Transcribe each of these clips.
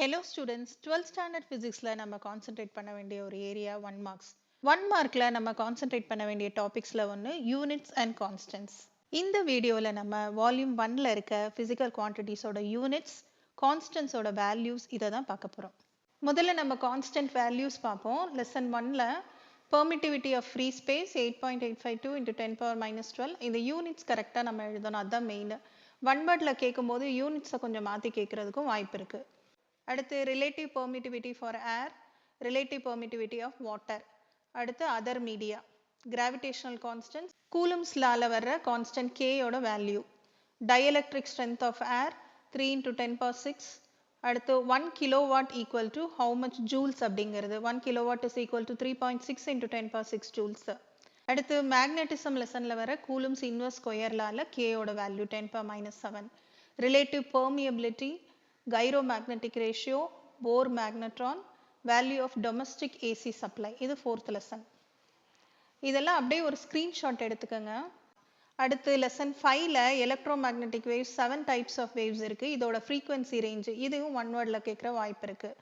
Hello students, 12th standard physicsல நம்ம concentrate பண்ண வேண்டிய ஒரு ஏரியா 1 மார்க்ஸ். 1 மார்க்ல நம்ம கான்சென்ட்ரேட் பண்ண வேண்டிய டாபிக்ஸ்ல ஒன்று யூனிட்ஸ் அண்ட் கான்ஸ்டன்ட்ஸ். இந்த வீடியோவில் நம்ம வால்யூம் 1ல இருக்க ஃபிசிக்கல் குவான்டிட்டிஸோட யூனிட்ஸ், கான்ஸ்டன்ட்ஸோட வேல்யூஸ் இதை தான் பார்க்க போகிறோம். முதல்ல நம்ம கான்ஸ்டன்ட் வேல்யூஸ் பார்ப்போம். லெசன் 1ல permittivity of free space 8.852 into 10 - 12. இந்த யூனிட்ஸ் கரெக்டாக நம்ம எழுதணும், அதுதான் மெயின். ஒன் வேர்டில் கேட்கும்போது யூனிட்ஸை கொஞ்சம் மாற்றி கேட்குறதுக்கும் வாய்ப்பு இருக்குது. அடுத்து relative permittivity for air, relative permittivity of water. அடுத்து other media, gravitational constant, coulomb's லால வர்ற கான்ஸ்டன்ட் கேயோட value, dielectric strength of air 3 × 10⁶. அடுத்து 1 kilowatt equal to how much joules அப்படிங்கிறது. 1 kilowatt is equal to 3.6 × 10⁶ joules. அடுத்து மேக்னட்டிசம் லெசனில் வர coulomb's inverse square லால கேயோட value 10⁻⁷. Relative permeability, gyromagnetic ratio, Bohr magnetron, value of domestic AC supply. இது 4th lesson. இதெல்லாம் அப்படியே ஒரு ஸ்க்ரீன்ஷாட் எடுத்துக்கோங்க. அடுத்து லெசன் 5ல electromagnetic waves 7 types of waves இருக்குது. இதோட ஃப்ரீக்வன்சி ரேஞ்சு இதுவும் ஒன் வேர்டில் கேட்குற வாய்ப்பு இருக்குது.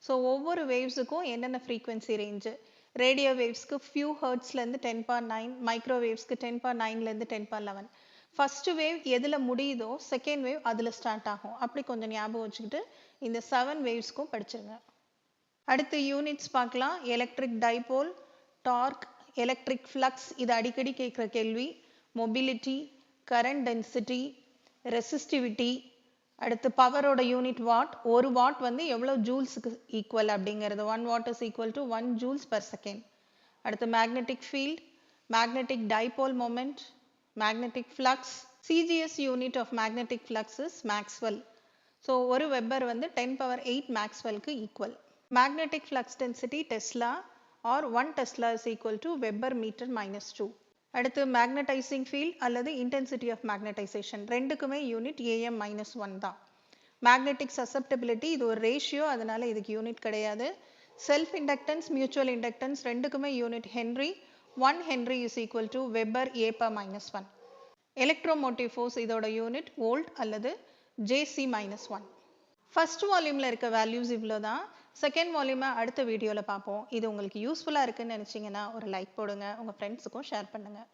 ஸோ ஒவ்வொரு வேவ்ஸுக்கும் என்னென்ன ஃப்ரீக்வன்சி ரேஞ்சு, ரேடியோ வேவ்ஸ்க்கு ஃபியூ ஹர்ட்ஸ்லேருந்து 10⁻⁹, மைக்ரோவேவ்ஸ்க்கு 10⁻⁹லேருந்து 10⁻11. ஃபர்ஸ்ட் வேவ் எதில் முடியுதோ செகண்ட் வேவ் அதில் ஸ்டார்ட் ஆகும். அப்படி கொஞ்சம் ஞாபகம் வச்சுக்கிட்டு இந்த 7 வேவ்ஸ்க்கும் படிச்சிருங்க. அடுத்து யூனிட்ஸ் பார்க்கலாம். Electric dipole, torque, electric flux, இது அடிக்கடி கேட்குற கேள்வி, மொபிலிட்டி, கரண்ட் டென்சிட்டி, ரெசிஸ்டிவிட்டி. அடுத்து பவரோட யூனிட் வாட், ஒரு வாட் வந்து எவ்வளோ ஜூல்ஸுக்கு ஈக்குவல் அப்படிங்கிறது. 1 watt is equal to 1 joules per second. அடுத்து magnetic field, magnetic dipole moment, magnetic flux. CGS unit of magnetic flux is Maxwell. So ஒரு வெப்பர் வந்து 10⁸ Maxwellக்கு equal. Magnetic flux density Tesla or 1 Tesla is equal to Weber meter -2. அடுத்து magnetizing field அல்லது intensity of magnetization, ரெண்டுக்குமே unit AM-1 தான். Magnetic susceptibility இது ஒரு ratio, அதனால இதுக்கு யூனிட் கிடையாது. செல்ஃப் இண்டக்டன்ஸ், மியூச்சுவல் இண்டக்டன்ஸ் ரெண்டுக்குமே unit Henry. 1 Henry is equal to Weber A/-1. Electromotive force இதோட யூனிட் வோல்ட் அல்லது JC-1. ஃபர்ஸ்ட் வால்யூமில் இருக்க வேல்யூஸ் இவ்வளோ தான். செகண்ட் வால்யூமை அடுத்த வீடியோவில் பார்ப்போம். இது உங்களுக்கு யூஸ்ஃபுல்லாக இருக்குன்னு நினச்சிங்கன்னா ஒரு லைக் போடுங்க, உங்கள் ஃப்ரெண்ட்ஸுக்கும் ஷேர் பண்ணுங்கள்.